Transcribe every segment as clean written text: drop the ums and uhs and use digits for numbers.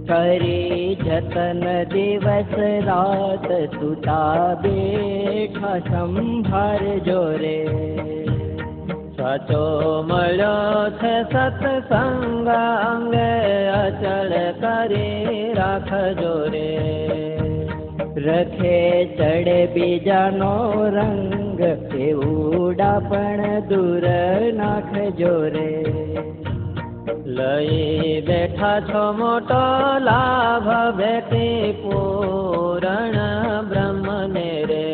करे जतन दिवस रात सुता बेठा संभार जोरे। साचो मळ्यो छे सत्संग अंग अचल करे राखजो रे। रखे चढ़े बीजानो रंग एवुडा पण दूर नाखजो रे। लई बैठा छो मोटो लाभ भेटे पूरण ब्रह्म ने रे।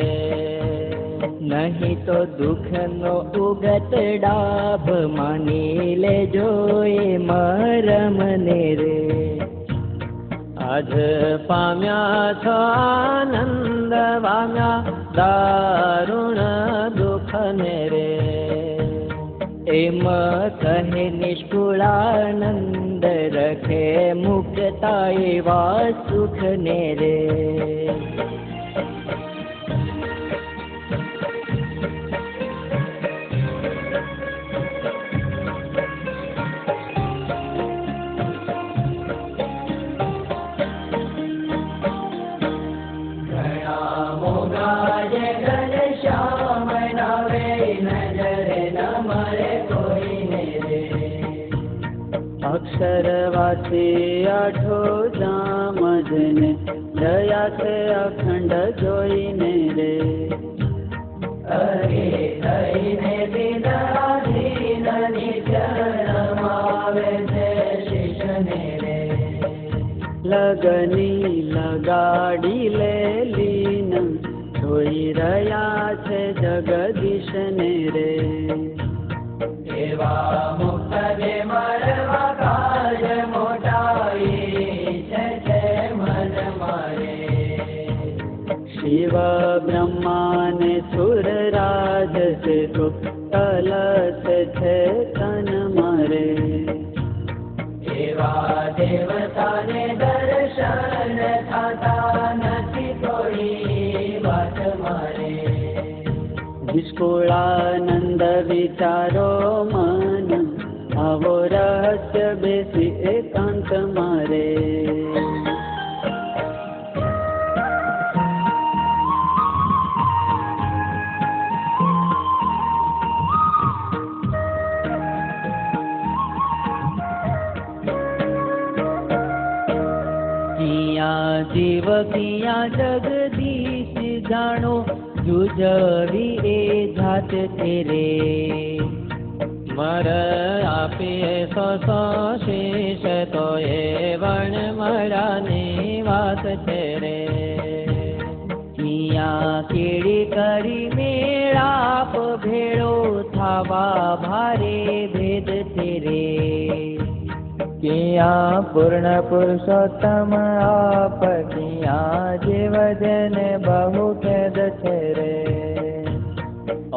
नहीं तो दुख नो उगत डाभ मानी ले जोए मरम ने रे। आज पाम्या छो आनंद वाम्या दारुण दुख ने रे। एम कहे निष्कुलानंद रखे मुक्ता एवा सुख ने रे। अक्षरवासी आठो जामजने दया से अखंड जोईने रे। अरे थईने दीदाधीन निचरण मावे छे शिषने रे। लगनी लगाड़ी ले लीन जोई रया छे जगदीशने रे। एवा मुक्त जे मरवा काज मोटाई छे मन मारे। शिव ब्रह्मा ने सुर राज से तो कलश छे तन मारे। एवा देवता ने दर्शन थाता नथी कोई बात मारे। निष्कुलानंद विचारो मन आवो रहस्य बेसी एकांत मारे। किया जीव किया जगदीश जानो जुजवी ए जात तेरे। मर आपे सो शेष तो ए वण मरा निवास तेरे। किया केड़ी करी मेळाप भेड़ो थावा भारे भेद तेरे। किया पूर्ण पुरुषोत्तम आप किया जीव जन बहु खेद छे।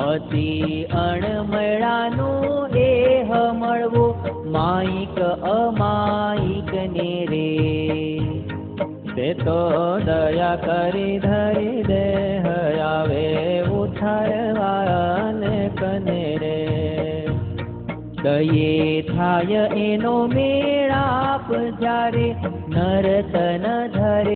अति अणमळानो देह मळवो माईक अमाईक ने रे। ते तो दया करी धरी देह आवे उठारवान कने रे। दये थाय एनो मेळाप जारे नरतन धरे।